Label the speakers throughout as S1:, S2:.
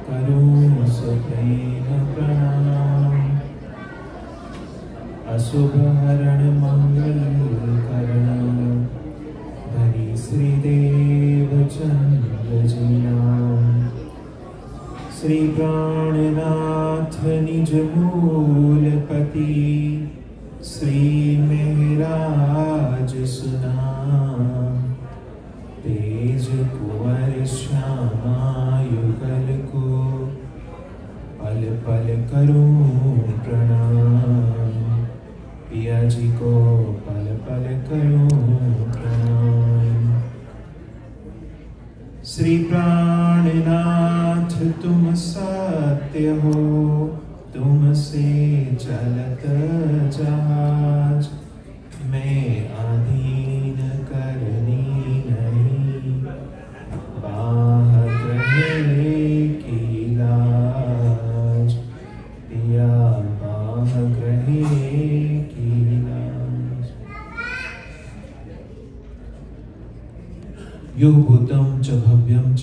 S1: करूं सप्रेम प्रणाम। अशुभ हरण मंगल करण धरी श्रीदेव चंद्र जी नाम। श्री प्राणनाथ निज मूलपति श्री मेहराज सुनाम। तेज कुंवर श्यामा युगल को पल पल करूं प्रणाम। पिया जी को पल पल करूं प्रणाम। श्री प्राणनाथ तुम सत्य हो, तुमसे चलत जहाज। मैं अधीन करनी नहीं, बाह ग्रहे की लाज। पिया बाह ग्रहे की लाज। यो भूतं च भव्यं च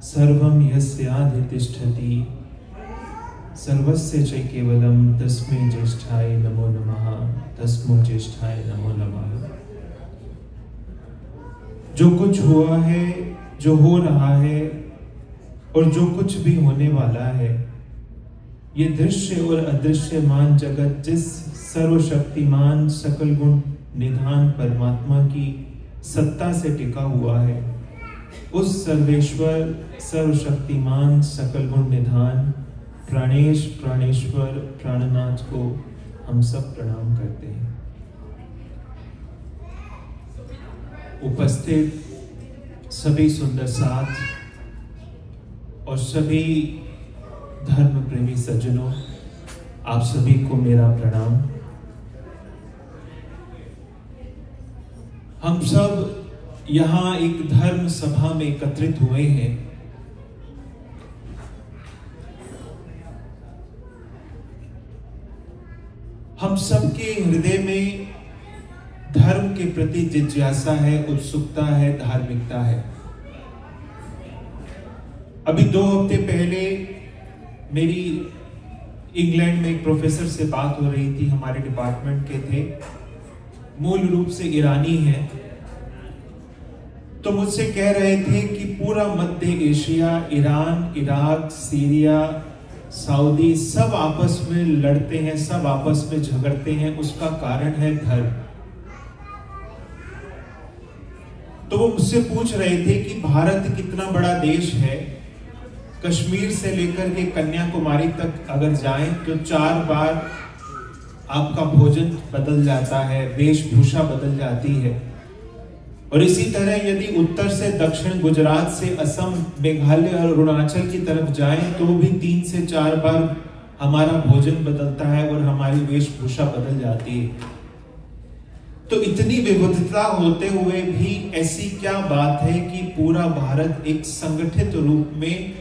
S1: सर्वं यस्याधितिष्ठति सर्वस्य च केवलं तस्मै ज्येष्ठाय नमो नमः। तस्मो ज्येष्ठाय नमो नमः। जो कुछ हुआ है, जो हो रहा है और जो कुछ भी होने वाला है, ये दृश्य और अदृश्यमान जगत जिस सर्वशक्तिमान सकल गुण निधान परमात्मा की सत्ता से टिका हुआ है, उस सर्वेश्वर सर्वशक्तिमान सकल गुण निधान प्राणेश प्राणेश्वर प्राणनाथ को हम सब प्रणाम करते हैं। उपस्थित सभी सुंदर साथ और सभी धर्म प्रेमी सज्जनों, आप सभी को मेरा प्रणाम। हम सब यहाँ एक धर्म सभा में एकत्रित हुए हैं। हम सबके हृदय में धर्म के प्रति जिज्ञासा है, उत्सुकता है, धार्मिकता है। अभी 2 हफ्ते पहले मेरी इंग्लैंड में एक प्रोफेसर से बात हो रही थी, हमारे डिपार्टमेंट के थे, मूल रूप से ईरानी हैं। तो मुझसे कह रहे थे कि पूरा मध्य Asia, Iran, Iraq, Syria, Saudi सब आपस में लड़ते हैं, सब आपस में झगड़ते हैं, उसका कारण है धर्म। तो वो मुझसे पूछ रहे थे कि भारत कितना बड़ा देश है, कश्मीर से लेकर के कन्याकुमारी तक अगर जाएं तो 4 बार आपका भोजन बदल जाता है, वेशभूषा बदल जाती है। और इसी तरह यदि उत्तर से दक्षिण, गुजरात से असम, मेघालय और अरुणाचल की तरफ जाएं तो भी 3 से 4 बार हमारा भोजन बदलता है और हमारी वेशभूषा बदल जाती है। तो इतनी विविधता होते हुए भी ऐसी क्या बात है कि पूरा भारत एक संगठित रूप में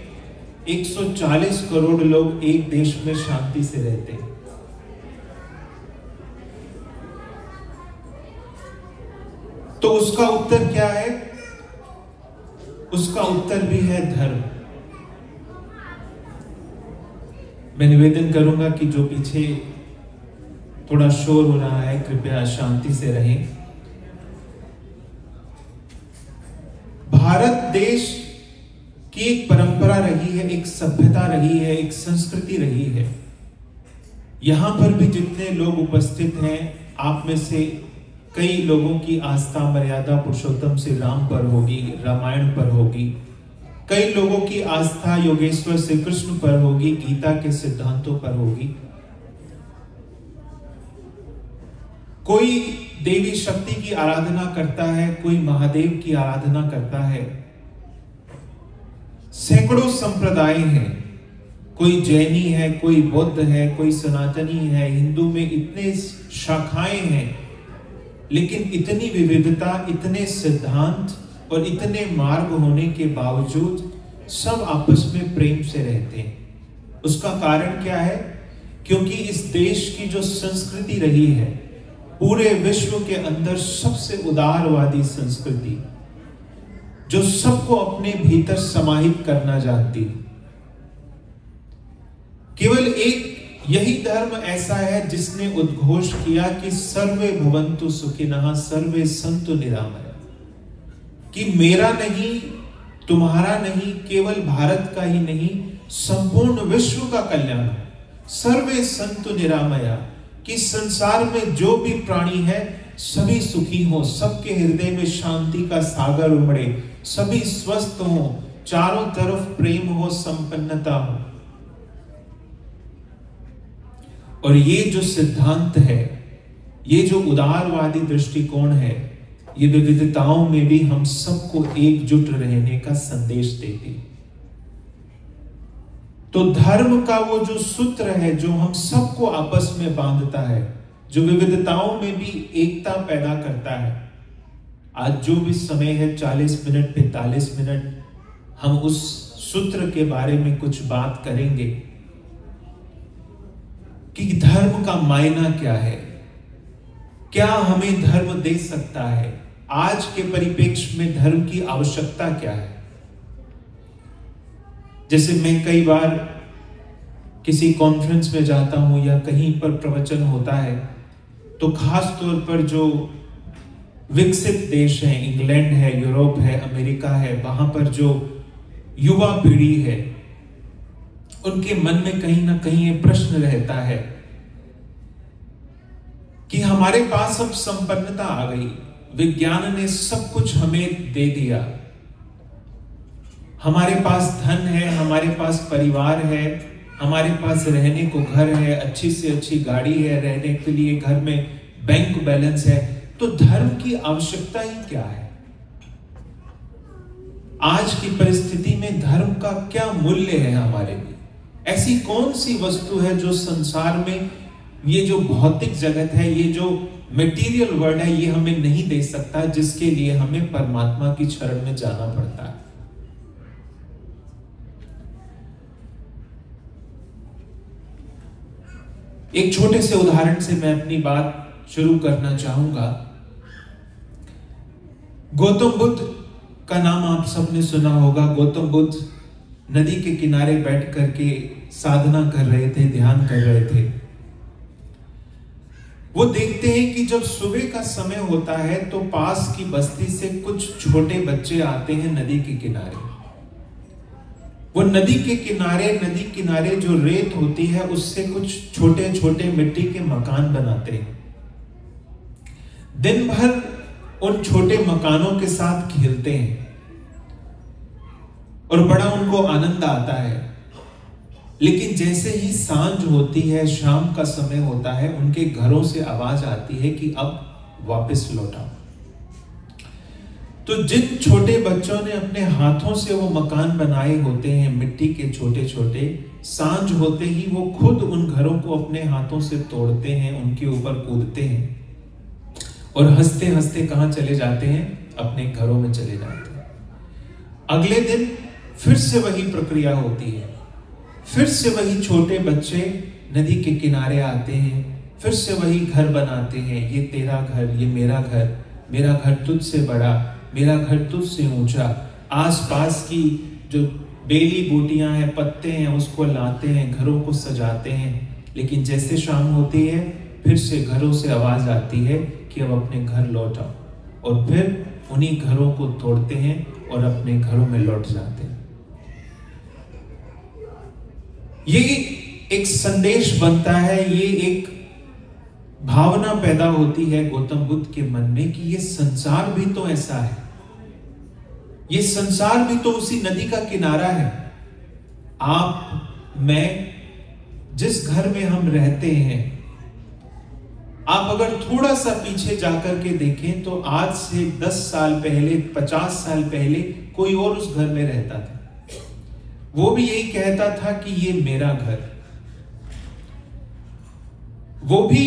S1: 140 करोड़ लोग एक देश में शांति से रहते हैं। तो उसका उत्तर क्या है? उसका उत्तर भी है धर्म। मैं निवेदन करूंगा कि जो पीछे थोड़ा शोर हो रहा है, कृपया शांति से रहें। भारत देश की एक परंपरा रही है, एक सभ्यता रही है, एक संस्कृति रही है। यहां पर भी जितने लोग उपस्थित हैं, आप में से कई लोगों की आस्था मर्यादा पुरुषोत्तम श्री राम पर होगी, रामायण पर होगी। कई लोगों की आस्था योगेश्वर श्री कृष्ण पर होगी, गीता के सिद्धांतों पर होगी। कोई देवी शक्ति की आराधना करता है, कोई महादेव की आराधना करता है। सैकड़ों संप्रदाय हैं, कोई जैनी है, कोई बौद्ध है, कोई सनातनी है, हिंदू में इतने शाखाएं हैं, लेकिन इतनी विविधता, इतने सिद्धांत और इतने मार्ग होने के बावजूद सब आपस में प्रेम से रहते हैं। उसका कारण क्या है? क्योंकि इस देश की जो संस्कृति रही है, पूरे विश्व के अंदर सबसे उदारवादी संस्कृति, जो सबको अपने भीतर समाहित करना जानती है। केवल एक यही धर्म ऐसा है जिसने उद्घोष किया कि सर्वे भवन्तु सुखिनः सर्वे सन्तु निरामया, कि मेरा नहीं, तुम्हारा नहीं, केवल भारत का ही नहीं, संपूर्ण विश्व का कल्याण हो। सर्वे सन्तु निरामया, कि संसार में जो भी प्राणी है सभी सुखी हो, सबके हृदय में शांति का सागर उमड़े, सभी स्वस्थ हो, चारों तरफ प्रेम हो, संपन्नता हो। और ये जो सिद्धांत है, ये जो उदारवादी दृष्टिकोण है, ये विविधताओं में भी हम सबको एकजुट रहने का संदेश देती। तो धर्म का वो जो सूत्र है जो हम सबको आपस में बांधता है, जो विविधताओं में भी एकता पैदा करता है। आज जो भी समय है 40 मिनट 45 मिनट हम उस सूत्र के बारे में कुछ बात करेंगे कि धर्म का मायना क्या है, क्या हमें धर्म दे सकता है, आज के परिप्रेक्ष्य में धर्म की आवश्यकता क्या है। जैसे मैं कई बार किसी कॉन्फ्रेंस में जाता हूं या कहीं पर प्रवचन होता है, तो खास तौर पर जो विकसित देश हैं, इंग्लैंड है, यूरोप है, अमेरिका है, वहां पर जो युवा पीढ़ी है, उनके मन में कहीं ना कहीं ये प्रश्न रहता है कि हमारे पास अब संपन्नता आ गई, विज्ञान ने सब कुछ हमें दे दिया, हमारे पास धन है, हमारे पास परिवार है, हमारे पास रहने को घर है, अच्छी से अच्छी गाड़ी है, रहने के लिए घर में बैंक बैलेंस है, तो धर्म की आवश्यकता ही क्या है। आज की परिस्थिति में धर्म का क्या मूल्य है हमारे लिए? ऐसी कौन सी वस्तु है जो संसार में, ये जो भौतिक जगत है, ये जो मटेरियल वर्ल्ड है, ये हमें नहीं दे सकता, जिसके लिए हमें परमात्मा की शरण में जाना पड़ता है। एक छोटे से उदाहरण से मैं अपनी बात शुरू करना चाहूंगा। गौतम बुद्ध का नाम आप सबने सुना होगा। गौतम बुद्ध नदी के किनारे बैठ करके साधना कर रहे थे, ध्यान कर रहे थे। वो देखते हैं कि जब सुबह का समय होता है तो पास की बस्ती से कुछ छोटे बच्चे आते हैं नदी के किनारे। वो नदी के किनारे जो रेत होती है उससे कुछ छोटे छोटे मिट्टी के मकान बनाते हैं। दिन भर उन छोटे मकानों के साथ खेलते हैं और बड़ा उनको आनंद आता है। लेकिन जैसे ही सांझ होती है, शाम का समय होता है, उनके घरों से आवाज आती है कि अब वापस लौटाओ। तो जिन छोटे बच्चों ने अपने हाथों से वो मकान बनाए होते हैं मिट्टी के छोटे छोटे, सांझ होते ही वो खुद उन घरों को अपने हाथों से तोड़ते हैं, उनके ऊपर कूदते हैं और हंसते हंसते कहां चले जाते हैं? अपने घरों में चले जाते हैं। अगले दिन फिर से वही प्रक्रिया होती है, फिर से वही छोटे बच्चे नदी के किनारे आते हैं, फिर से वही घर बनाते हैं। ये तेरा घर, ये मेरा घर तुझसे बड़ा, मेरा घर तुझसे ऊंचा। आसपास की जो बेली बूटियां हैं, पत्ते हैं, उसको लाते हैं, घरों को सजाते हैं। लेकिन जैसे शाम होती है फिर से घरों से आवाज आती है कि अब अपने घर लौट आओ, और फिर उन्हीं घरों को तोड़ते हैं और अपने घरों में लौट जाते हैं। ये एक संदेश बनता है, ये एक भावना पैदा होती है गौतम बुद्ध के मन में कि ये संसार भी तो ऐसा है, ये संसार भी तो उसी नदी का किनारा है। आप, मैं, जिस घर में हम रहते हैं, आप अगर थोड़ा सा पीछे जाकर के देखें तो आज से 10 साल पहले, 50 साल पहले कोई और उस घर में रहता था। वो भी यही कहता था कि ये मेरा घर। वो भी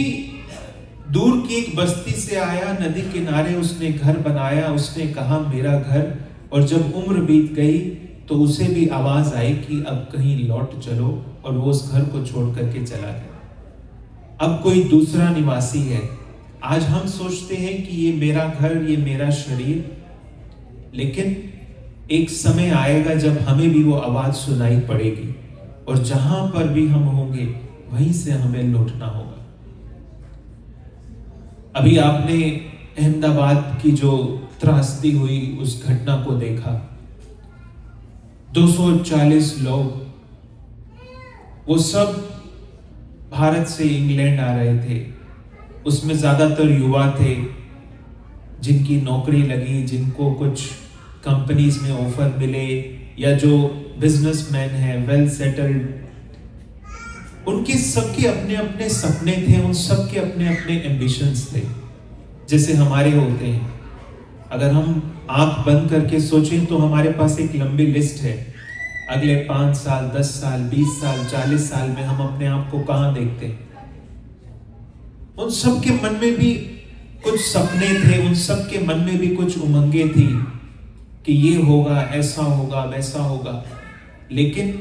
S1: दूर की एक बस्ती से आया, नदी किनारे उसने घर बनाया, उसने कहा मेरा घर। और जब उम्र बीत गई तो उसे भी आवाज आई कि अब कहीं लौट चलो, और वो उस घर को छोड़ करके चला गया। अब कोई दूसरा निवासी है। आज हम सोचते हैं कि ये मेरा घर, ये मेरा शरीर, लेकिन एक समय आएगा जब हमें भी वो आवाज सुनाई पड़ेगी और जहां पर भी हम होंगे वहीं से हमें लौटना होगा। अभी आपने अहमदाबाद की जो त्रासदी हुई उस घटना को देखा। 240 लोग, वो सब भारत से इंग्लैंड आ रहे थे। उसमें ज्यादातर युवा थे जिनकी नौकरी लगी, जिनको कुछ कंपनीज में ऑफर मिले, या जो बिजनेसमैन है, वेल सेटल्ड। उनके सबके अपने अपने सपने थे, उन सबके अपने अपने एम्बिशंस थे, जैसे हमारे होते हैं। अगर हम आंख बंद करके सोचें तो हमारे पास एक लंबी लिस्ट है। अगले 5 साल, 10 साल, 20 साल, 40 साल में हम अपने आप को कहां देखते हैं। उन सबके मन में भी कुछ सपने थे, उन सबके मन में भी कुछ उमंगे थी कि ये होगा, ऐसा होगा, वैसा होगा। लेकिन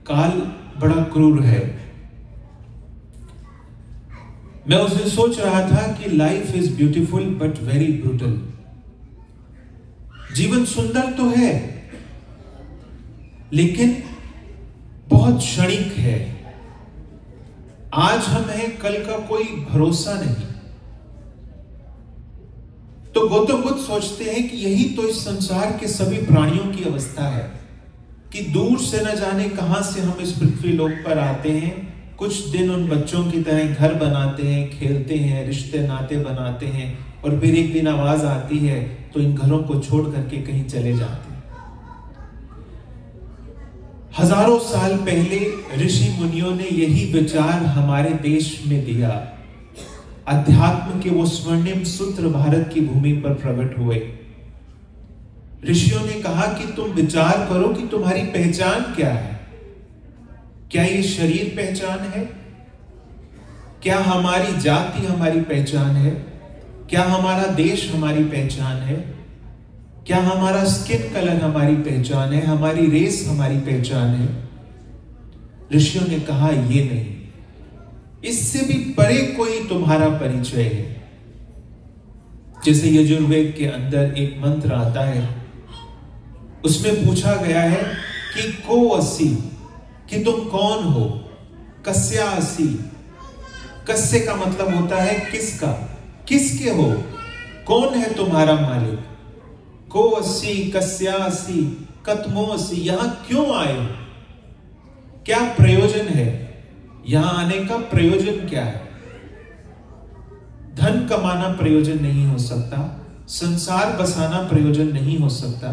S1: काल बड़ा क्रूर है। मैं उस दिन सोच रहा था कि life is beautiful but very brutal. जीवन सुंदर तो है लेकिन बहुत क्षणिक है। आज हम हैं, कल का कोई भरोसा नहीं। तो गौतम बुद्ध सोचते हैं कि यही तो इस संसार के सभी प्राणियों की अवस्था है कि दूर से न जाने कहां से हम इस पृथ्वी लोक पर आते हैं। कुछ दिन उन बच्चों की तरह घर बनाते हैं, खेलते हैं, रिश्ते नाते बनाते हैं, और फिर एक दिन आवाज आती है तो इन घरों को छोड़ करके कहीं चले जाते हैं। हजारों साल पहले ऋषि मुनियों ने यही विचार हमारे देश में दिया। अध्यात्म के वो स्वर्णिम सूत्र भारत की भूमि पर प्रकट हुए। ऋषियों ने कहा कि तुम विचार करो कि तुम्हारी पहचान क्या है। क्या ये शरीर पहचान है? क्या हमारी जाति हमारी पहचान है? क्या हमारा देश हमारी पहचान है? क्या हमारा स्किन कलर हमारी पहचान है? हमारी रेस हमारी पहचान है? ऋषियों ने कहा ये नहीं, इससे भी परे कोई तुम्हारा परिचय है। जैसे यजुर्वेद के अंदर एक मंत्र आता है, उसमें पूछा गया है कि को असि, कि तुम कौन हो। कस्या असि, कस्य का मतलब होता है किसका, किसके हो, कौन है तुम्हारा मालिक। को असि, कस्या असि, कतमो असि, यहां क्यों आए हो, क्या प्रयोजन है, यहां आने का प्रयोजन क्या है। धन कमाना प्रयोजन नहीं हो सकता, संसार बसाना प्रयोजन नहीं हो सकता,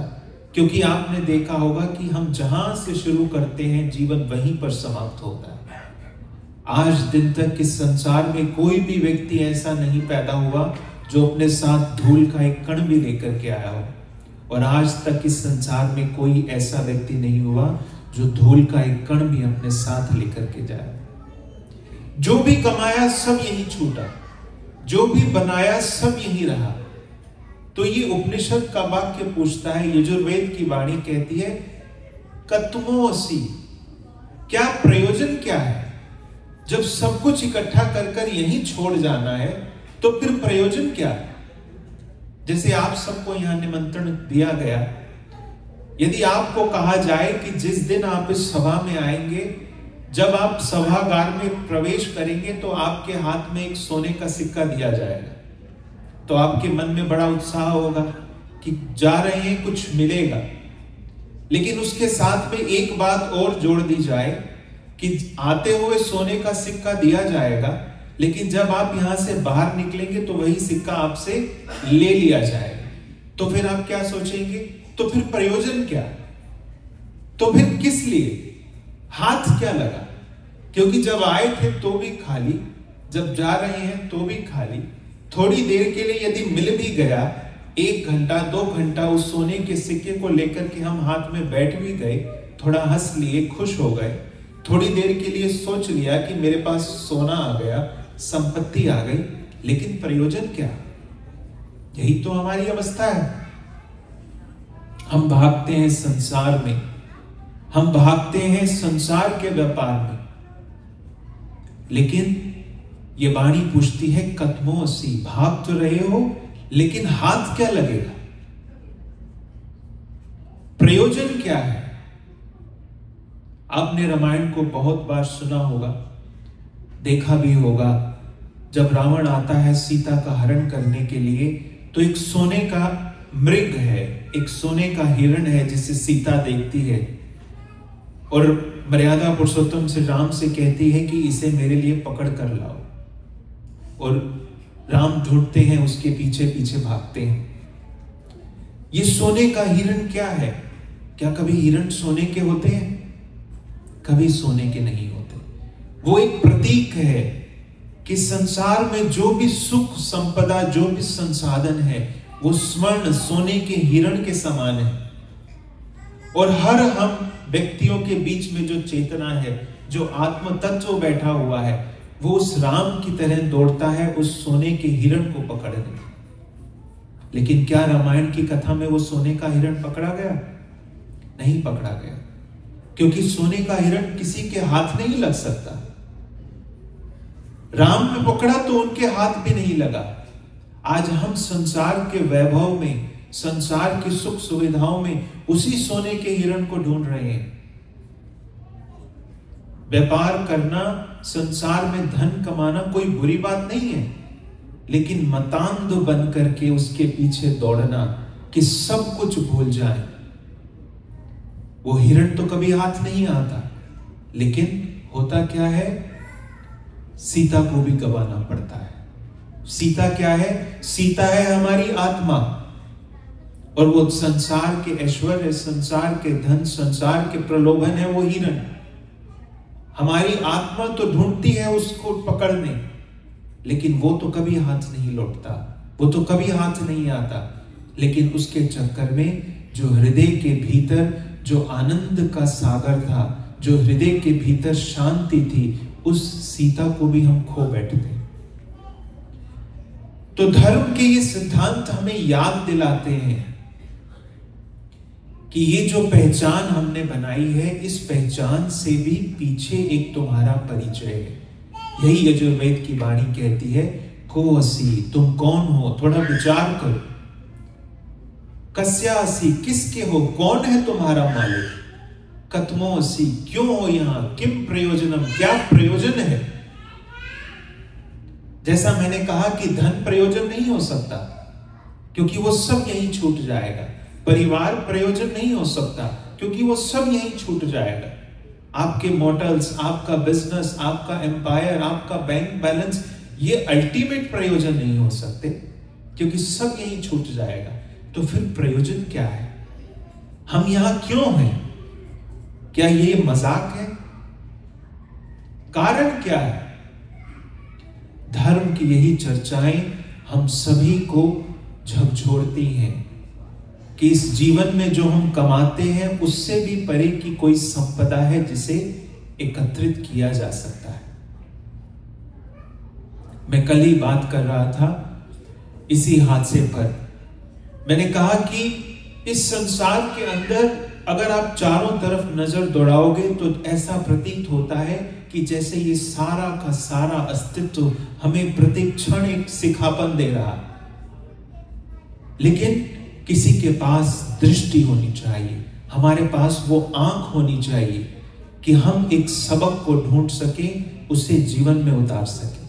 S1: क्योंकि आपने देखा होगा कि हम जहां से शुरू करते हैं जीवन वहीं पर समाप्त होता है। आज दिन तक इस संसार में कोई भी व्यक्ति ऐसा नहीं पैदा हुआ जो अपने साथ धूल का एक कण भी लेकर के आया हो, और आज तक इस संसार में कोई ऐसा व्यक्ति नहीं हुआ जो धूल का एक कण भी अपने साथ लेकर के जाए। जो भी कमाया सब यही छूटा, जो भी बनाया सब यही रहा। तो ये उपनिषद का वाक्य पूछता है, यजुर्वेद की वाणी कहती है कतमो असि, क्या प्रयोजन क्या है। जब सब कुछ इकट्ठा कर कर यही छोड़ जाना है तो फिर प्रयोजन क्या है। जैसे आप सबको यहां निमंत्रण दिया गया, यदि आपको कहा जाए कि जिस दिन आप इस सभा में आएंगे, जब आप सभागार में प्रवेश करेंगे तो आपके हाथ में एक सोने का सिक्का दिया जाएगा, तो आपके मन में बड़ा उत्साह होगा कि जा रहे हैं, कुछ मिलेगा। लेकिन उसके साथ में एक बात और जोड़ दी जाए कि आते हुए सोने का सिक्का दिया जाएगा, लेकिन जब आप यहां से बाहर निकलेंगे तो वही सिक्का आपसे ले लिया जाएगा। तो फिर आप क्या सोचेंगे, तो फिर प्रयोजन क्या, तो फिर किस लिए, हाथ क्या लगा। क्योंकि जब आए थे तो भी खाली, जब जा रहे हैं तो भी खाली। थोड़ी देर के लिए यदि मिल भी गया, 1 घंटा 2 घंटा उस सोने के सिक्के को लेकर के हम हाथ में बैठ भी गए, थोड़ा हंस लिए, खुश हो गए, थोड़ी देर के लिए सोच लिया कि मेरे पास सोना आ गया, संपत्ति आ गई, लेकिन प्रयोजन क्या। यही तो हमारी अवस्था है। हम भागते हैं संसार में, हम भागते हैं संसार के व्यापार में, लेकिन ये वाणी पूछती है कतमो असि, भाग तो रहे हो लेकिन हाथ क्या लगेगा। प्रयोजन क्या है? आपने रामायण को बहुत बार सुना होगा, देखा भी होगा। जब रावण आता है सीता का हरण करने के लिए, तो एक सोने का मृग है, एक सोने का हिरण है जिसे सीता देखती है और मर्यादा पुरुषोत्तम श्री राम से कहती है कि इसे मेरे लिए पकड़ कर लाओ। और राम ढूंढते हैं, उसके पीछे पीछे भागते हैं। ये सोने का हिरण क्या है? क्या कभी हिरण सोने के होते हैं? कभी सोने के नहीं होते। वो एक प्रतीक है कि संसार में जो भी सुख संपदा, जो भी संसाधन है, वो स्वर्ण सोने के हिरण के समान है। और हर हम व्यक्तियों के बीच में जो चेतना है, जो आत्म तत्व बैठा हुआ है, वो उस राम की तरह दौड़ता है उस सोने के हिरण को पकड़ने। लेकिन क्या रामायण की कथा में वो सोने का हिरण पकड़ा गया? नहीं पकड़ा गया, क्योंकि सोने का हिरण किसी के हाथ नहीं लग सकता। राम ने पकड़ा तो उनके हाथ भी नहीं लगा। आज हम संसार के वैभव में, संसार की सुख सुविधाओं में उसी सोने के हिरण को ढूंढ रहे हैं। व्यापार करना, संसार में धन कमाना कोई बुरी बात नहीं है, लेकिन मतांध बन करके उसके पीछे दौड़ना कि सब कुछ भूल जाए। वो हिरण तो कभी हाथ नहीं आता, लेकिन होता क्या है, सीता को भी गंवाना पड़ता है। सीता क्या है? सीता है हमारी आत्मा, और वो संसार के ऐश्वर्य, संसार के धन, संसार के प्रलोभन है वो हिरण। हमारी आत्मा तो ढूंढती है उसको पकड़ने, लेकिन वो तो कभी हाथ नहीं लौटता, वो तो कभी हाथ नहीं आता। लेकिन उसके चक्कर में जो हृदय के भीतर जो आनंद का सागर था, जो हृदय के भीतर शांति थी, उस सीता को भी हम खो बैठते। तो धर्म के ये सिद्धांत हमें याद दिलाते हैं कि ये जो पहचान हमने बनाई है, इस पहचान से भी पीछे एक तुम्हारा परिचय है। यही यजुर्वेद की वाणी कहती है, को असी, तुम कौन हो? थोड़ा विचार करो। कस्या असी, किसके हो? कौन है तुम्हारा मालिक? कतमो असी, क्यों हो यहां? किम प्रयोजनम, क्या प्रयोजन है? जैसा मैंने कहा कि धन प्रयोजन नहीं हो सकता, क्योंकि वो सब यहीं छूट जाएगा। परिवार प्रयोजन नहीं हो सकता, क्योंकि वो सब यहीं छूट जाएगा। आपके मोटल्स, आपका बिजनेस, आपका एम्पायर, आपका बैंक बैलेंस, ये अल्टीमेट प्रयोजन नहीं हो सकते, क्योंकि सब यहीं छूट जाएगा। तो फिर प्रयोजन क्या है? हम यहां क्यों हैं? क्या ये मजाक है? कारण क्या है? धर्म की यही चर्चाएं हम सभी को झकझोरती हैं कि इस जीवन में जो हम कमाते हैं, उससे भी परे की कोई संपदा है जिसे एकत्रित किया जा सकता है। मैं कल ही बात कर रहा था इसी हादसे पर। मैंने कहा कि इस संसार के अंदर अगर आप चारों तरफ नजर दौड़ाओगे तो ऐसा प्रतीत होता है कि जैसे ये सारा का सारा अस्तित्व हमें प्रत्येक क्षण एक सिखापन दे रहा। लेकिन किसी के पास दृष्टि होनी चाहिए, हमारे पास वो आंख होनी चाहिए कि हम एक सबक को ढूंढ सकें, उसे जीवन में उतार सकें।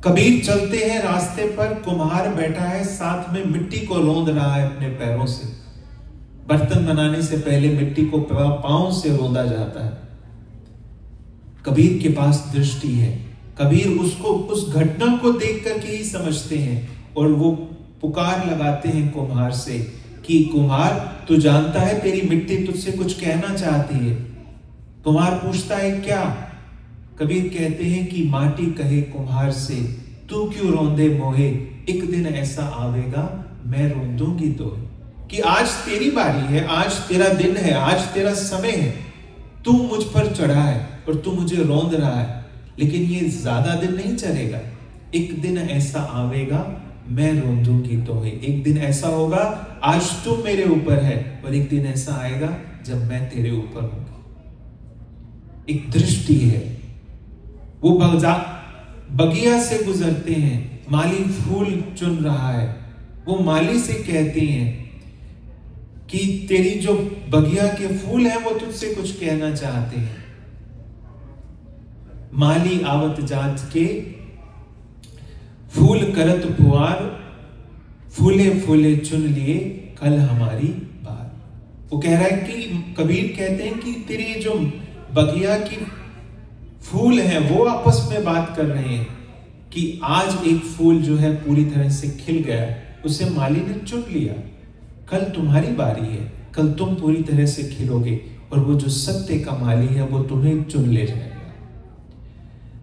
S1: कबीर चलते हैं रास्ते पर, कुम्हार बैठा है साथ में, मिट्टी को रौंद रहा है अपने पैरों से। बर्तन बनाने से पहले मिट्टी को पांव से रौंदा जाता है। कबीर के पास दृष्टि है। कबीर उसको, उस घटना को देख करके ही समझते हैं, और वो पुकार लगाते हैं कुम्हार से कि कुम्हार, तू जानता है तेरी मिट्टी तुझसे कुछ कहना चाहती है। कुम्हार पूछता है क्या? कबीर कहते हैं कि माटी कहे कुम्हार से, तू क्यों रोंदे मोहे, एक दिन ऐसा आवेगा मैं रोंदूंगी तो, कि आज तेरी बारी है, आज तेरा दिन है, आज तेरा समय है, तू मुझ पर चढ़ा है और तू मुझे रोंद रहा है, लेकिन ये ज्यादा दिन नहीं चलेगा। एक दिन ऐसा आवेगा मैं रोंदूंगी तो है। एक दिन ऐसा होगा, आज तू मेरे ऊपर है, और एक दिन ऐसा आएगा जब मैं तेरे ऊपर हूंगा। एक दृष्टि है। वो बगिया से गुजरते हैं, माली फूल चुन रहा है। वो माली से कहते हैं कि तेरी जो बगिया के फूल हैं वो तुझसे कुछ कहना चाहते हैं। माली आवत जात के फूल करत पुआर, फूले फूले चुन लिए कल हमारी बार। वो कह रहा है कि कबीर कहते हैं कि तेरी जो बगिया की फूल हैं वो आपस में बात कर रहे हैं कि आज एक फूल जो है पूरी तरह से खिल गया, उसे माली ने चुन लिया, कल तुम्हारी बारी है, कल तुम पूरी तरह से खिलोगे और वो जो सत्य का माली है वो तुम्हें चुन ले जाएगा।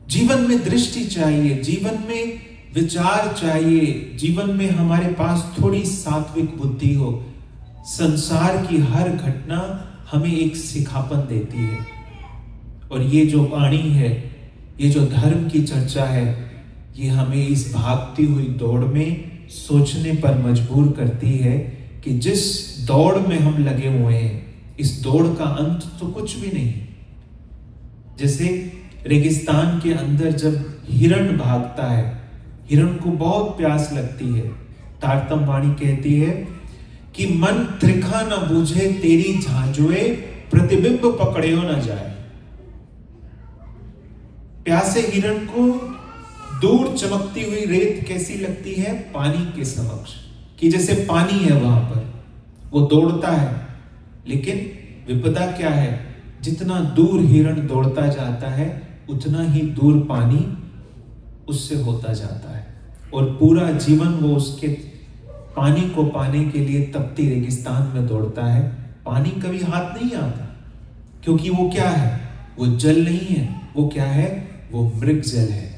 S1: जीवन में दृष्टि चाहिए, जीवन में विचार चाहिए, जीवन में हमारे पास थोड़ी सात्विक बुद्धि हो। संसार की हर घटना हमें एक सिखापन देती है और ये जो वाणी है, ये जो धर्म की चर्चा है, ये हमें इस भागती हुई दौड़ में सोचने पर मजबूर करती है कि जिस दौड़ में हम लगे हुए हैं, इस दौड़ का अंत तो कुछ भी नहीं। जैसे रेगिस्तान के अंदर जब हिरण भागता है, हिरण को बहुत प्यास लगती है, तारतम वाणी कहती है कि मन त्रिखा न बूझे तेरी झांझुए, प्रतिबिंब पकड़ियो न जाए। प्यासे हिरण को दूर चमकती हुई रेत कैसी लगती है? पानी के समक्ष, कि जैसे पानी है वहां पर, वो दौड़ता है। लेकिन विपदा क्या है? जितना दूर हिरण दौड़ता जाता है उतना ही दूर पानी उससे होता जाता है और पूरा जीवन वो उसके पानी को पाने के लिए तपती रेगिस्तान में दौड़ता है। पानी कभी हाथ नहीं आता, क्योंकि वो क्या है? वो जल नहीं है, वो क्या है? वो मृग जल है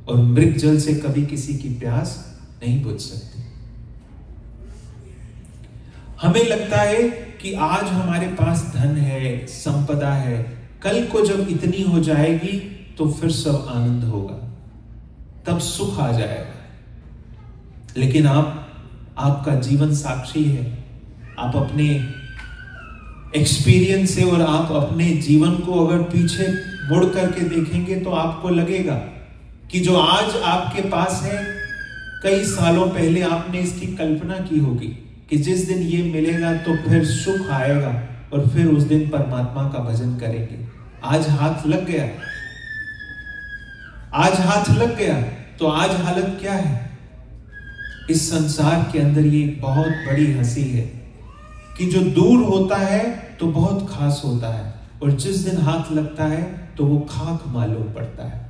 S1: और मृग जल से कभी किसी की प्यास नहीं बुझ सकती। हमें लगता है कि आज हमारे पास धन है, संपदा है, कल को जब इतनी हो जाएगी तो फिर सब आनंद होगा, तब सुख आ जाएगा। लेकिन आपका जीवन साक्षी है, आप अपने एक्सपीरियंस से और आप अपने जीवन को अगर पीछे मुड़ करके देखेंगे तो आपको लगेगा कि जो आज आपके पास है, कई सालों पहले आपने इसकी कल्पना की होगी कि जिस दिन ये मिलेगा तो फिर सुख आएगा और फिर उस दिन परमात्मा का भजन करेंगे। आज हाथ लग गया, आज हाथ लग गया तो आज हालत क्या है? इस संसार के अंदर ये एक बहुत बड़ी हंसी है कि जो दूर होता है तो बहुत खास होता है और जिस दिन हाथ लगता है तो वो खाक मालूम पड़ता है।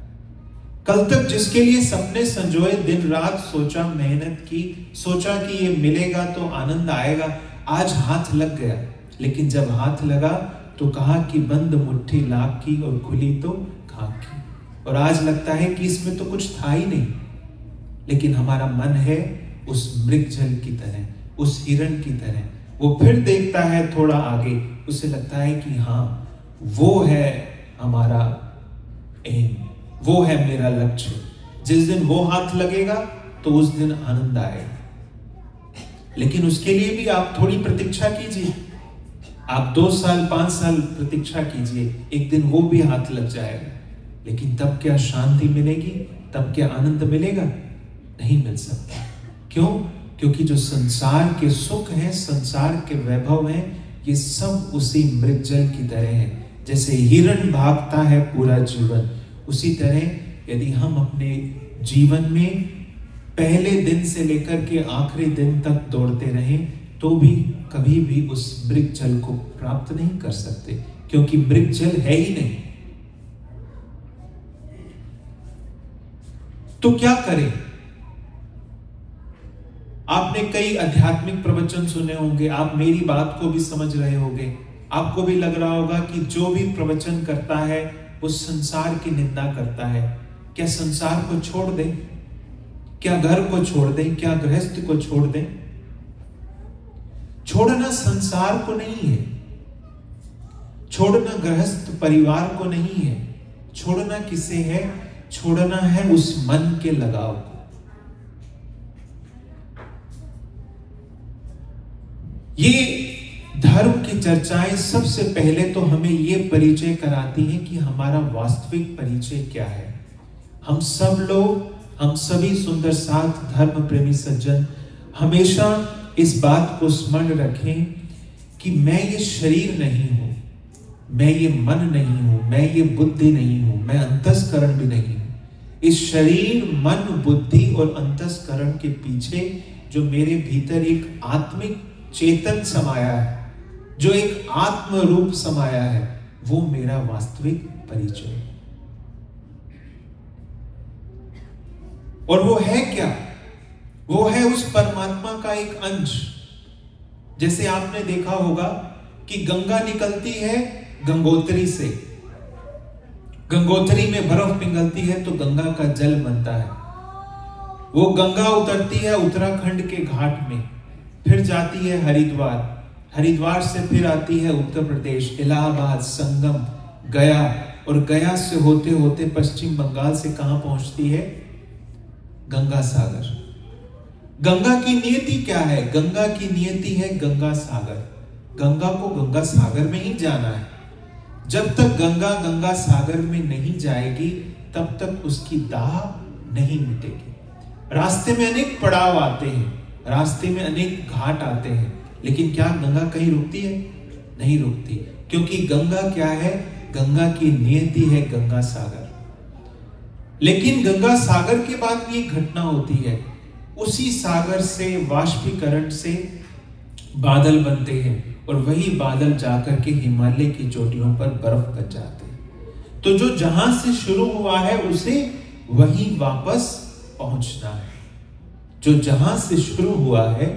S1: कल तक जिसके लिए सपने संजोए, दिन रात सोचा, मेहनत की, सोचा कि ये मिलेगा तो आनंद आएगा, आज हाथ लग गया। लेकिन जब हाथ लगा तो कहा कि बंद मुट्ठी लाख की और खुली तो खाक की। और आज लगता है कि इसमें तो कुछ था ही नहीं। लेकिन हमारा मन है उस मृग जल की तरह, उस हिरण की तरह। वो फिर देखता है थोड़ा आगे, उसे लगता है कि हाँ, वो है हमारा एम, वो है मेरा लक्ष्य। जिस दिन वो हाथ लगेगा तो उस दिन आनंद आएगा। लेकिन उसके लिए भी आप थोड़ी प्रतीक्षा कीजिए, आप 2 साल 5 साल प्रतीक्षा कीजिए, एक दिन वो भी हाथ लग जाएगा। लेकिन तब क्या शांति मिलेगी? तब क्या आनंद मिलेगा? नहीं मिल सकता। क्यों? क्योंकि जो संसार के सुख हैं, संसार के वैभव हैं, ये सब उसी मृगजल की तरह है। जैसे हिरण भागता है पूरा जीवन, उसी तरह यदि हम अपने जीवन में पहले दिन से लेकर के आखिरी दिन तक दौड़ते रहें तो भी कभी भी उस मृगजल को प्राप्त नहीं कर सकते, क्योंकि मृगजल है ही नहीं। तो क्या करें? आपने कई आध्यात्मिक प्रवचन सुने होंगे, आप मेरी बात को भी समझ रहे होंगे। आपको भी लग रहा होगा कि जो भी प्रवचन करता है वो संसार की निंदा करता है। क्या संसार को छोड़ दें? क्या घर को छोड़ दें? क्या गृहस्थ को छोड़ दें? छोड़ना संसार को नहीं है, छोड़ना गृहस्थ परिवार को नहीं है। छोड़ना किसे है? छोड़ना है उस मन के लगाव को। ये धर्म की चर्चाएं सबसे पहले तो हमें यह परिचय कराती हैं कि हमारा वास्तविक परिचय क्या है। हम सब लोग, हम सभी सुंदर साथ धर्म प्रेमी सज्जन हमेशा इस बात को स्मरण रखें कि मैं ये शरीर नहीं हूं, मैं ये मन नहीं हूं, मैं ये बुद्धि नहीं हूं, मैं अंतस्करण भी नहीं हूं। इस शरीर, मन, बुद्धि और अंतस्करण के पीछे जो मेरे भीतर एक आत्मिक चेतन समाया है, जो एक आत्म रूप समाया है, वो मेरा वास्तविक परिचय है। और वो है क्या? वो है उस परमात्मा का एक अंश। जैसे आपने देखा होगा कि गंगा निकलती है गंगोत्री से, गंगोत्री में बर्फ पिघलती है तो गंगा का जल बनता है। वो गंगा उतरती है उत्तराखंड के घाट में, फिर जाती है हरिद्वार, हरिद्वार से फिर आती है उत्तर प्रदेश, इलाहाबाद, संगम, गया, और गया से होते होते पश्चिम बंगाल से कहां पहुंचती है? गंगा सागर। गंगा की नियति क्या है? गंगा की नियति है गंगा सागर। गंगा को गंगा सागर में ही जाना है। जब तक गंगा गंगा सागर में नहीं जाएगी तब तक उसकी दाह नहीं मिटेगी। रास्ते में अनेक पड़ाव आते हैं, रास्ते में अनेक घाट आते हैं, लेकिन क्या गंगा कहीं रुकती है? नहीं रुकती, क्योंकि गंगा क्या है? गंगा की नियति है गंगा सागर। लेकिन गंगा सागर के बाद भी एक घटना होती है, उसी सागर से वाष्पीकरण से बादल बनते हैं और वही बादल जाकर के हिमालय की चोटियों पर बर्फ बन जाते हैं। तो जो जहां से शुरू हुआ है उसे वहीं वापस पहुंचना है। जो जहां से शुरू हुआ है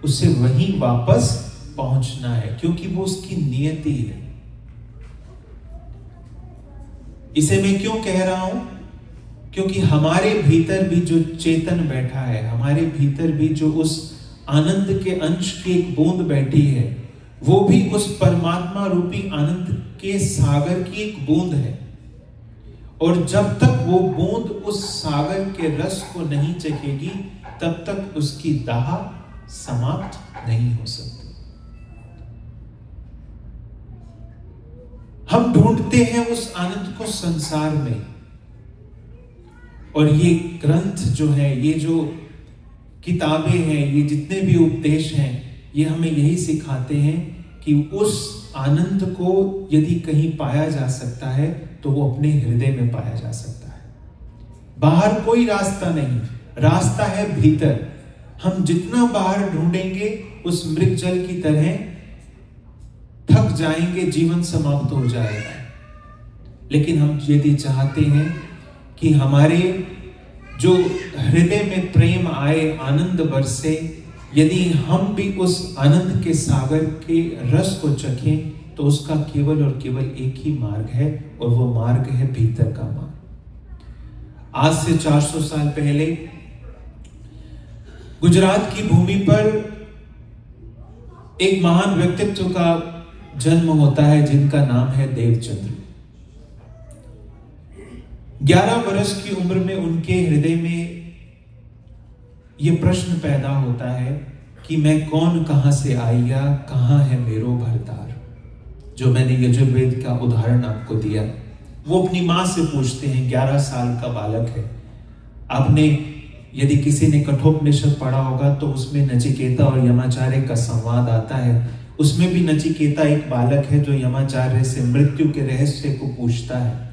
S1: उसे वहीं वापस पहुंचना है, क्योंकि वो उसकी नियति है। इसे मैं क्यों कह रहा हूं? क्योंकि हमारे भीतर भी जो चेतन बैठा है, हमारे भीतर भी जो उस आनंद के अंश की एक बूंद बैठी है, वो भी उस परमात्मा रूपी आनंद के सागर की एक बूंद है। और जब तक वो बूंद उस सागर के रस को नहीं चखेगी तब तक उसकी दाह समाप्त नहीं हो सकती। हम ढूंढते हैं उस आनंद को संसार में, और ये ग्रंथ जो है, ये जो किताबें हैं, ये जितने भी उपदेश हैं, ये हमें यही सिखाते हैं कि उस आनंद को यदि कहीं पाया जा सकता है तो वो अपने हृदय में पाया जा सकता है। बाहर कोई रास्ता नहीं, रास्ता है भीतर। हम जितना बाहर ढूंढेंगे उस मृग जल की तरह थक जाएंगे, जीवन समाप्त हो जाएगा। लेकिन हम यदि चाहते हैं कि हमारे जो हृदय में प्रेम आए, आनंद बरसे, यदि हम भी उस आनंद के सागर के रस को चखें, तो उसका केवल और केवल एक ही मार्ग है, और वो मार्ग है भीतर का मार्ग। आज से 400 साल पहले गुजरात की भूमि पर एक महान व्यक्तित्व का जन्म होता है जिनका नाम है देवचंद्र। 11 वर्ष की उम्र में उनके हृदय में यह प्रश्न पैदा होता है कि मैं कौन, कहां से आया, कहां है मेरो भरतार। जो मैंने यजुर्वेद का उदाहरण आपको दिया, वो अपनी मां से पूछते हैं। 11 साल का बालक है। आपने यदि किसी ने कठोपनिषद पढ़ा होगा तो उसमें नचिकेता और यमाचार्य का संवाद आता है। उसमें भी नचिकेता एक बालक है जो यमाचार्य से मृत्यु के रहस्य को पूछता है।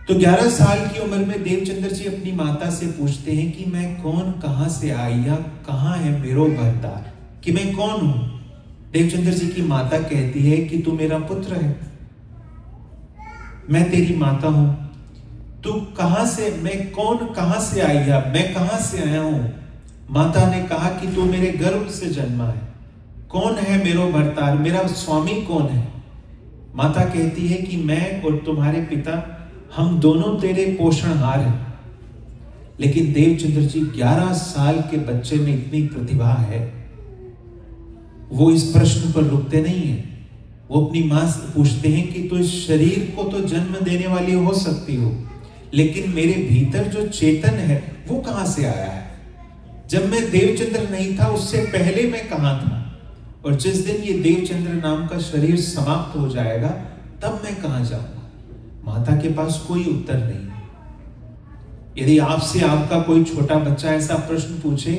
S1: तो 11 साल की उम्र में देवचंद्र जी अपनी माता से पूछते हैं कि मैं कौन, कहां से आया, कहां है मेरो भरतार, कि मैं कौन हूं। देवचंद्र जी की माता कहती है कि तू मेरा पुत्र है, मैं तेरी माता हूं। तू कहां से, मैं कौन, कहां से आया, मैं कहां से आया हूं। माता ने कहा कि तू मेरे गर्भ से जन्मा है। कौन है मेरो भरतार, मेरा स्वामी कौन है। माता कहती है कि मैं और तुम्हारे पिता, हम दोनों तेरे पोषणहार हैं। लेकिन देवचंद्र जी 11 साल के बच्चे में इतनी प्रतिभा है, वो इस प्रश्न पर रुकते नहीं है। वो अपनी मां से पूछते हैं कि तू इस शरीर को तो जन्म देने वाली हो सकती हो, लेकिन मेरे भीतर जो चेतन है वो कहां से आया है। जब मैं देवचंद्र नहीं था उससे पहले मैं कहां था, और जिस दिन ये देवचंद्र नाम का शरीर समाप्त हो जाएगा तब मैं कहां जाऊंगा। माता के पास कोई उत्तर नहीं। यदि आपसे आपका कोई छोटा बच्चा ऐसा प्रश्न पूछे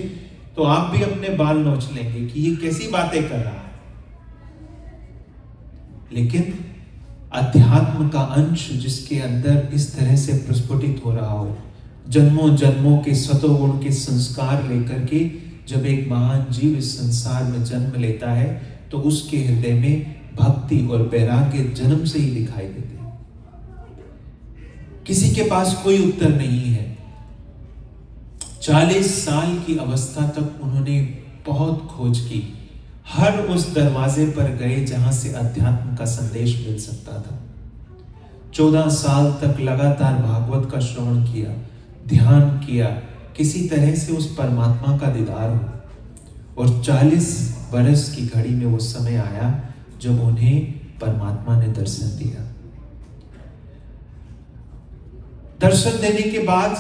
S1: तो आप भी अपने बाल नोच लेंगे कि ये कैसी बातें कर रहा है। लेकिन अध्यात्म का अंश जिसके अंदर इस तरह से प्रस्फुटित हो रहा हो, जन्मों जन्मों के सतोगुण के संस्कार लेकर के जब एक महान जीव इस संसार में जन्म लेता है तो उसके हृदय में भक्ति और वैराग्य जन्म से ही दिखाई देते हैं। किसी के पास कोई उत्तर नहीं है। 40 साल की अवस्था तक उन्होंने बहुत खोज की, हर उस दरवाजे पर गए जहां से अध्यात्म का संदेश मिल सकता था। 14 साल तक लगातार भागवत का श्रवण किया, ध्यान किया, किसी तरह से उस परमात्मा का दीदार हो। और 40 बरस की घड़ी में वो समय आया जब उन्हें परमात्मा ने दर्शन दिया। दर्शन देने के बाद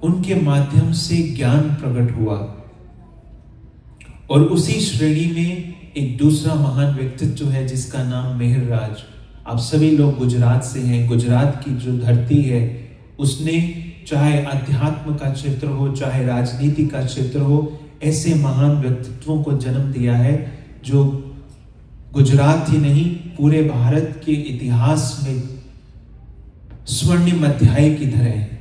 S1: उनके माध्यम से ज्ञान प्रकट हुआ और उसी श्रेणी में एक दूसरा महान व्यक्तित्व है जिसका नाम मेहरराज। आप सभी लोग गुजरात से हैं। गुजरात की जो धरती है उसने चाहे अध्यात्म का क्षेत्र हो, चाहे राजनीति का क्षेत्र हो, ऐसे महान व्यक्तित्वों को जन्म दिया है जो गुजरात ही नहीं पूरे भारत के इतिहास में स्वर्णिम अध्याय की तरह है।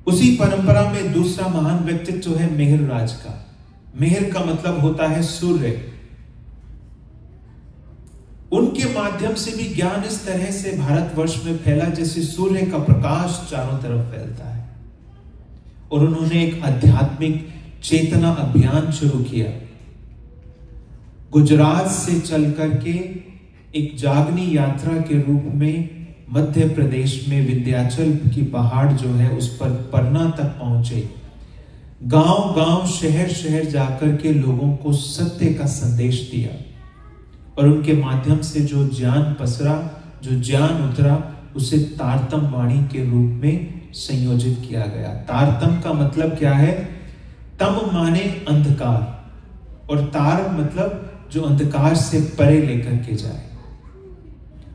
S1: उसी परंपरा में दूसरा महान व्यक्तित्व है मेहरराज का। मेहर का मतलब होता है सूर्य। उनके माध्यम से भी ज्ञान इस तरह से भारतवर्ष में फैला जैसे सूर्य का प्रकाश चारों तरफ फैलता है। और उन्होंने एक आध्यात्मिक चेतना अभियान शुरू किया। गुजरात से चल करके एक जागनी यात्रा के रूप में मध्य प्रदेश में विंध्याचल की पहाड़ जो है उस पर पन्ना तक पहुंचे। गांव गांव शहर शहर जाकर के लोगों को सत्य का संदेश दिया और उनके माध्यम से जो ज्ञान पसरा, जो ज्ञान उतरा, उसे तारतम वाणी के रूप में संयोजित किया गया। तारतम का मतलब क्या है? तम माने अंधकार और तार मतलब जो अंधकार से परे लेकर के जाए।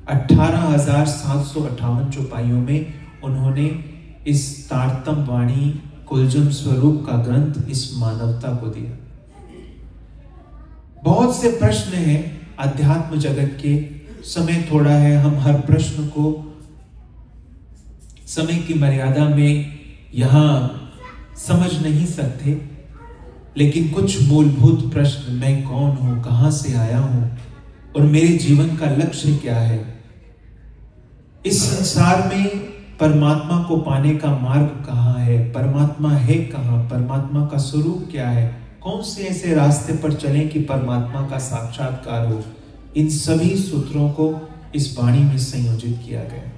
S1: 18,758 चौपाइयों में उन्होंने इस तारतम वाणी कुलजम स्वरूप का ग्रंथ इस मानवता को दिया। बहुत से प्रश्न हैं अध्यात्म जगत के, समय थोड़ा है, हम हर प्रश्न को समय की मर्यादा में यहां समझ नहीं सकते, लेकिन कुछ मूलभूत प्रश्न, मैं कौन हूं, कहां से आया हूं और मेरे जीवन का लक्ष्य क्या है, इस संसार में परमात्मा को पाने का मार्ग कहां है, परमात्मा है कहां, परमात्मा का स्वरूप क्या है, कौन से ऐसे रास्ते पर चलें कि परमात्मा का साक्षात्कार हो, इन सभी सूत्रों को इस वाणी में संयोजित किया गया।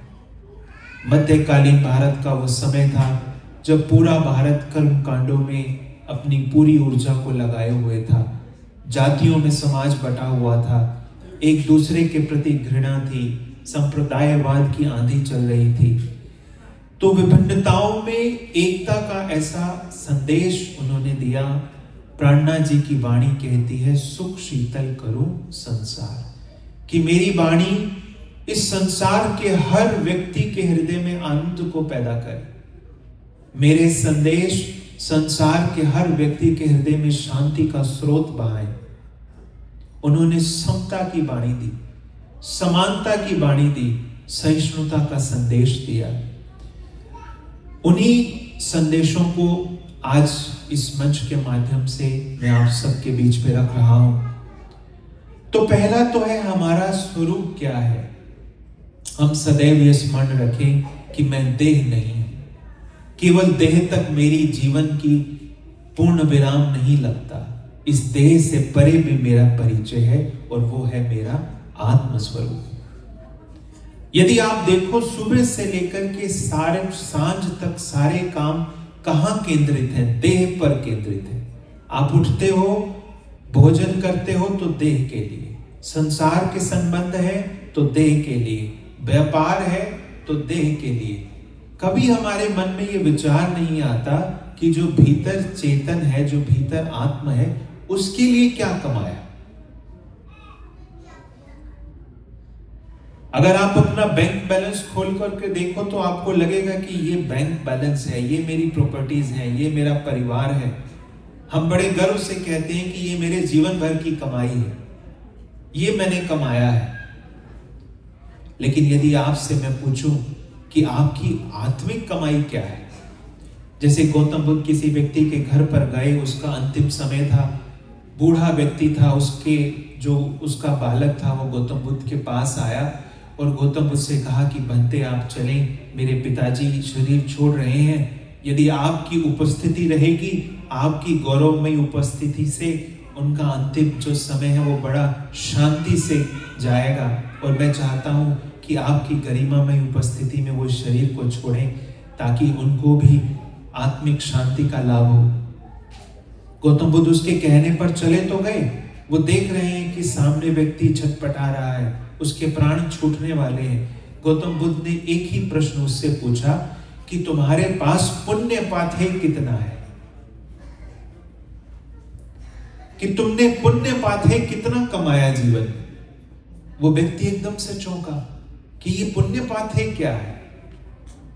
S1: मध्यकालीन भारत का वो समय था जब पूरा भारत कर्म कांडों में अपनी पूरी ऊर्जा को लगाए हुए था। जातियों में समाज बटा हुआ था, एक दूसरे के प्रति घृणा थी, संप्रदायवाद की आंधी चल रही थी। तो विभिन्नताओं में एकता का ऐसा संदेश उन्होंने दिया। प्राणनाथ जी की वाणी कहती है, सुख शीतल करूं संसार, कि मेरी वाणी इस संसार के हर व्यक्ति के हृदय में आनंद को पैदा करे। मेरे संदेश संसार के हर व्यक्ति के हृदय में शांति का स्रोत बहाए। उन्होंने समता की वाणी दी, समानता की वाणी दी, सहिष्णुता का संदेश दिया। उन्हीं संदेशों को आज इस मंच के माध्यम से मैं आप सबके बीच में रख रहा हूं। तो पहला तो है हमारा स्वरूप क्या है। हम सदैव यह स्मरण रखें कि मैं देह नहीं हूं, केवल देह तक मेरी जीवन की पूर्ण विराम नहीं लगता। इस देह से परे भी मेरा परिचय है और वो है मेरा आत्मस्वरूप। यदि आप देखो सुबह से लेकर के सारे सांझ तक सारे काम कहां केंद्रित है? देह पर केंद्रित है। आप उठते हो, भोजन करते हो तो देह के लिए, संसार के संबंध है तो देह के लिए, व्यापार है तो देह के लिए। कभी हमारे मन में यह विचार नहीं आता कि जो भीतर चेतन है, जो भीतर आत्मा है, उसके लिए क्या कमाया। अगर आप अपना बैंक बैलेंस खोल करके देखो तो आपको लगेगा कि ये बैंक बैलेंस है, ये मेरी प्रॉपर्टीज है, ये मेरा परिवार है। हम बड़े गर्व से कहते हैं कि ये मेरे जीवन भर की कमाई है। ये मैंने कमाया है। लेकिन यदि आपसे मैं पूछूं कि आपकी आत्मिक कमाई क्या है, जैसे गौतम बुद्ध किसी व्यक्ति के घर पर गए, उसका अंतिम समय था, बूढ़ा व्यक्ति था, उसका बालक था, वो गौतम बुद्ध के पास आया और गौतम बुद्ध से कहा कि बनते आप चलें, मेरे पिताजी शरीर छोड़ रहे हैं, यदि आपकी उपस्थिति रहेगी, आपकी गौरवमयी उपस्थिति से उनका अंतिम जो समय है वो बड़ा शांति से जाएगा, और मैं चाहता हूं कि आपकी गरिमामय उपस्थिति में वो शरीर को छोड़ें ताकि उनको भी आत्मिक शांति का लाभ हो। गौतम बुद्ध उसके कहने पर चले तो गए। वो देख रहे हैं कि सामने व्यक्ति छटपटा रहा है, उसके प्राण छूटने वाले हैं। गौतम बुद्ध ने एक ही प्रश्न उससे पूछा कि तुम्हारे पास पुण्य पाथे कितना है, कि तुमने पुण्य पाथे कितना कमाया जीवन। वो व्यक्ति एकदम से चौंका कि ये पुण्य पाथे क्या है,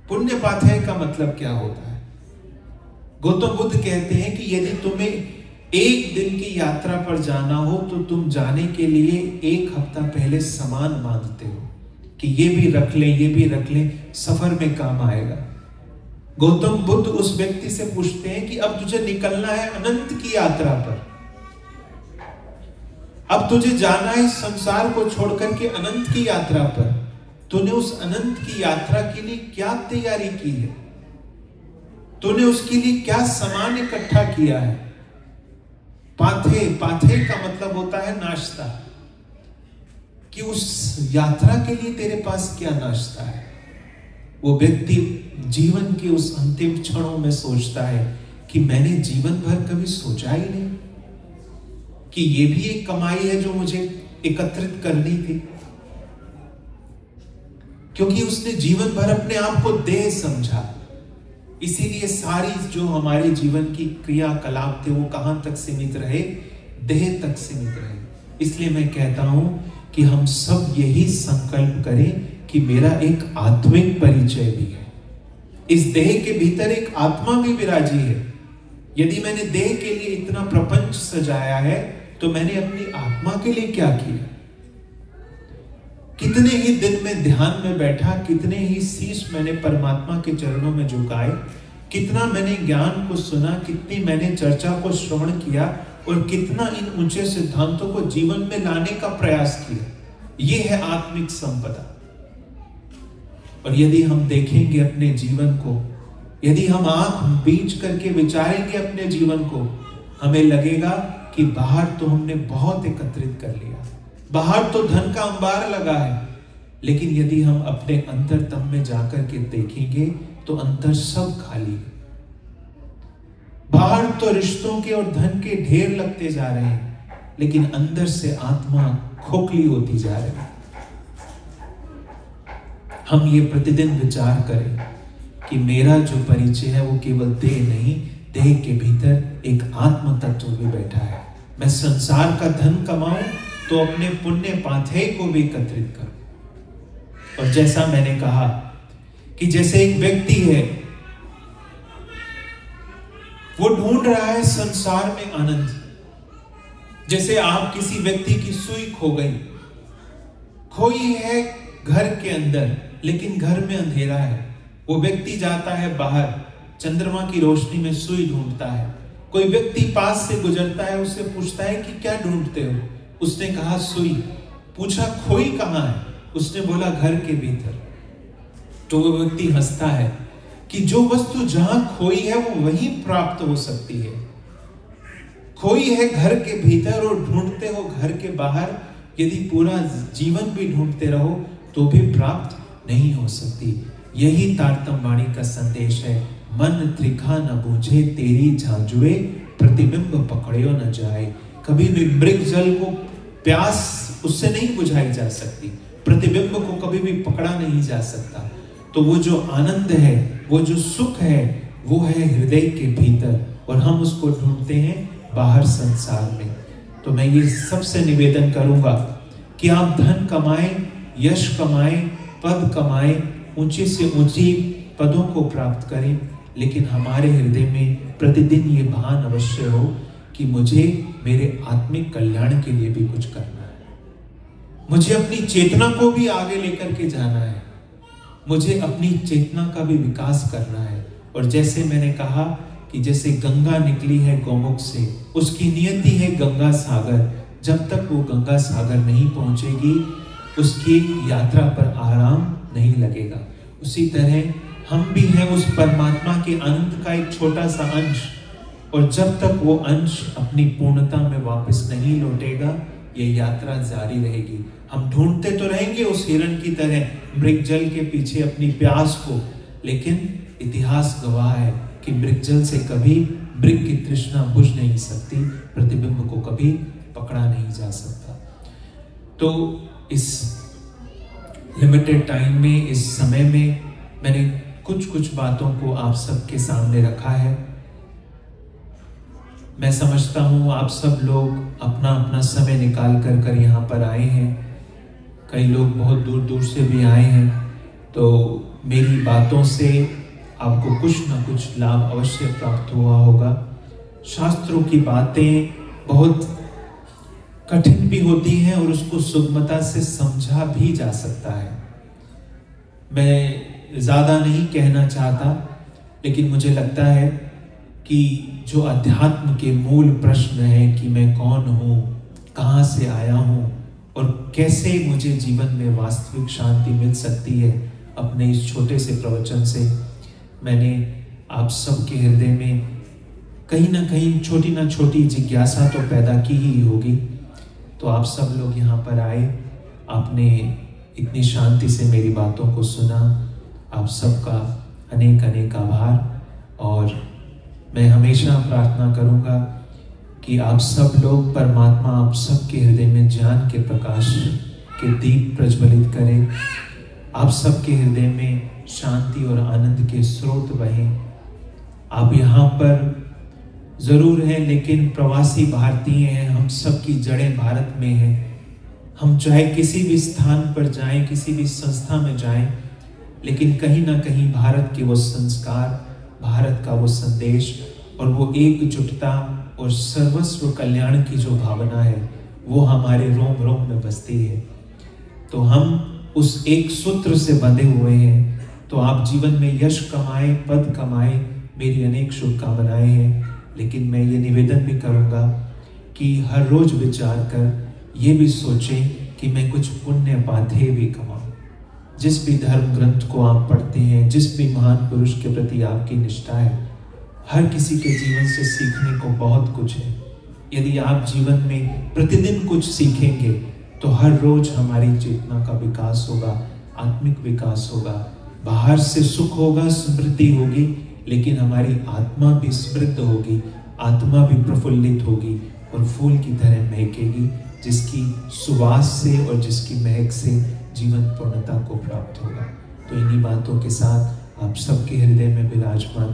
S1: पुण्य पाथे का मतलब क्या होता है। गौतम बुद्ध कहते हैं कि यदि तुम्हें एक दिन की यात्रा पर जाना हो तो तुम जाने के लिए एक हफ्ता पहले सामान बांधते हो कि ये भी रख लें, ये भी रख लें, सफर में काम आएगा। गौतम बुद्ध उस व्यक्ति से पूछते हैं कि अब तुझे निकलना है अनंत की यात्रा पर, अब तुझे जाना है संसार को छोड़कर के अनंत की यात्रा पर, तूने उस अनंत की यात्रा के लिए क्या तैयारी की है, तूने उसके लिए क्या सामान इकट्ठा किया है। पाथे, पाथे का मतलब होता है नाश्ता, कि उस यात्रा के लिए तेरे पास क्या नाश्ता है। वो व्यक्ति जीवन के उस अंतिम क्षणों में सोचता है कि मैंने जीवन भर कभी सोचा ही नहीं कि ये भी एक कमाई है जो मुझे एकत्रित करनी थी, क्योंकि उसने जीवन भर अपने आप को देह समझा। इसीलिए सारी जो हमारे जीवन की क्रियाकलाप थे वो कहां तक सीमित रहे, देह तक सीमित रहे। इसलिए मैं कहता हूं कि हम सब यही संकल्प करें कि मेरा एक आत्मिक परिचय भी है, इस देह के भीतर एक आत्मा भी विराजी है। यदि मैंने देह के लिए इतना प्रपंच सजाया है तो मैंने अपनी आत्मा के लिए क्या किया। कितने ही दिन में ध्यान में बैठा, कितने ही शीश मैंने परमात्मा के चरणों में झुकाए, कितना मैंने ज्ञान को सुना, कितनी मैंने चर्चा को श्रवण किया और कितना इन ऊंचे सिद्धांतों को जीवन में लाने का प्रयास किया। यह है आत्मिक संपदा। और यदि हम देखेंगे अपने जीवन को, यदि हम आंख बीच करके विचारेंगे अपने जीवन को, हमें लगेगा कि बाहर तो हमने बहुत एकत्रित कर लिया, बाहर तो धन का अंबार लगा है, लेकिन यदि हम अपने अंतरतम में जाकर के देखेंगे तो अंतर सब खाली है। बाहर तो रिश्तों के और धन के ढेर लगते जा रहे हैं, लेकिन अंदर से आत्मा खोखली होती जा रही है। हम ये प्रतिदिन विचार करें कि मेरा जो परिचय है वो केवल देह नहीं, देह के भीतर एक आत्म तत्व भी बैठा है। मैं संसार का धन कमाऊं तो अपने पुण्य पाथे को भी एकत्रित करूं। और जैसा मैंने कहा कि जैसे एक व्यक्ति है, वो ढूंढ रहा है संसार में आनंद। जैसे आप किसी व्यक्ति की सुई खो गई, खोई है घर के अंदर, लेकिन घर में अंधेरा है। वो व्यक्ति जाता है बाहर, चंद्रमा की रोशनी में सुई ढूंढता है। कोई व्यक्ति पास से गुजरता है, उससे पूछता है कि क्या ढूंढते हो। उसने कहा सुई। पूछा खोई कहां है, उसने बोला घर के भीतर। तो वो व्यक्ति हंसता है कि जो वस्तु जहां खोई है वो वहीं प्राप्त हो सकती है। खोई है घर के भीतर और ढूंढते हो घर के बाहर, यदि पूरा जीवन भी ढूंढते रहो तो भी प्राप्त नहीं हो सकती। यही तारतम्य वाणी का संदेश है। मन त्रिखा न बूझे तेरी झांझुए, प्रतिबिंब पकड़ियो न जाए। कभी भी मृग जल को प्यास उससे नहीं बुझाई जा सकती, प्रतिबिंब को कभी भी पकड़ा नहीं जा सकता। तो वो जो आनंद है, वो जो सुख है, वो है हृदय के भीतर, और हम उसको ढूंढते हैं बाहर संसार में। तो मैं ये सबसे निवेदन करूंगा कि आप धन कमाएं, यश कमाएं, पद कमाएं, ऊंचे से ऊंची पदों को प्राप्त करें, लेकिन हमारे हृदय में प्रतिदिन ये भान अवश्य हो कि मुझे मेरे आत्मिक कल्याण के लिए भी कुछ करना है। मुझे अपनी चेतना को भी आगे लेकर के जाना है, मुझे अपनी चेतना का भी विकास करना है। और जैसे मैंने कहा कि जैसे गंगा निकली है गौमुख से, उसकी नियति है गंगा सागर, जब तक वो गंगा सागर नहीं पहुंचेगी उसकी यात्रा पर आराम नहीं लगेगा। उसी तरह हम भी हैं उस परमात्मा के अनंत का एक छोटा सा अंश, और जब तक वो अंश अपनी पूर्णता में वापस नहीं लौटेगा ये यात्रा जारी रहेगी। हम ढूंढते तो रहेंगे उस हिरण की तरह मृगजल के पीछे अपनी प्यास को, लेकिन इतिहास गवाह है कि मृगजल से कभी मृग की तृष्णा बुझ नहीं सकती, प्रतिबिंब को कभी पकड़ा नहीं जा सकता। तो इस लिमिटेड टाइम में, इस समय में मैंने कुछ बातों को आप सबके सामने रखा है। मैं समझता हूँ आप सब लोग अपना अपना समय निकाल कर यहाँ पर आए हैं। कई लोग बहुत दूर दूर से भी आए हैं, तो मेरी बातों से आपको कुछ ना कुछ लाभ अवश्य प्राप्त हुआ होगा। शास्त्रों की बातें बहुत कठिन भी होती हैं और उसको सुगमता से समझा भी जा सकता है। मैं ज़्यादा नहीं कहना चाहता, लेकिन मुझे लगता है कि जो अध्यात्म के मूल प्रश्न है कि मैं कौन हूँ, कहाँ से आया हूँ और कैसे मुझे जीवन में वास्तविक शांति मिल सकती है, अपने इस छोटे से प्रवचन से मैंने आप सबके हृदय में कहीं ना कहीं छोटी ना छोटी जिज्ञासा तो पैदा की ही होगी। तो आप सब लोग यहाँ पर आए, आपने इतनी शांति से मेरी बातों को सुना, आप सबका अनेक अनेक आभार। और मैं हमेशा प्रार्थना करूँगा कि आप सब लोग, परमात्मा आप सबके हृदय में ज्ञान के प्रकाश के दीप प्रज्वलित करें, आप सबके हृदय में शांति और आनंद के स्रोत बहें। आप यहाँ पर ज़रूर हैं, लेकिन प्रवासी भारतीय हैं, हम सबकी जड़ें भारत में हैं। हम चाहे किसी भी स्थान पर जाएं, किसी भी संस्था में जाएं, लेकिन कहीं ना कहीं भारत के वो संस्कार, भारत का वो संदेश और वो एकजुटता और सर्वस्व कल्याण की जो भावना है वो हमारे रोम रोम में बसती है। तो हम उस एक सूत्र से बंधे हुए हैं। तो आप जीवन में यश कमाएं, पद कमाएं, मेरी अनेक शुभकामनाएं हैं। लेकिन मैं ये निवेदन भी करूँगा कि हर रोज विचार कर ये भी सोचें कि मैं कुछ पुण्य पाथे भी कमाऊँ। जिस भी धर्म ग्रंथ को आप पढ़ते हैं, जिस भी महान पुरुष के प्रति आपकी निष्ठा है, हर किसी के जीवन से सीखने को बहुत कुछ है। यदि आप जीवन में प्रतिदिन कुछ सीखेंगे तो हर रोज हमारी चेतना का विकास होगा, आत्मिक विकास होगा। बाहर से सुख होगा, समृद्धि होगी, लेकिन हमारी आत्मा भी समृद्ध होगी, आत्मा भी प्रफुल्लित होगी और फूल की तरह महकेगी, जिसकी सुवास से और जिसकी महक से जीवन पूर्णता को प्राप्त होगा। तो इन्हीं बातों के साथ आप सबके हृदय में विराजमान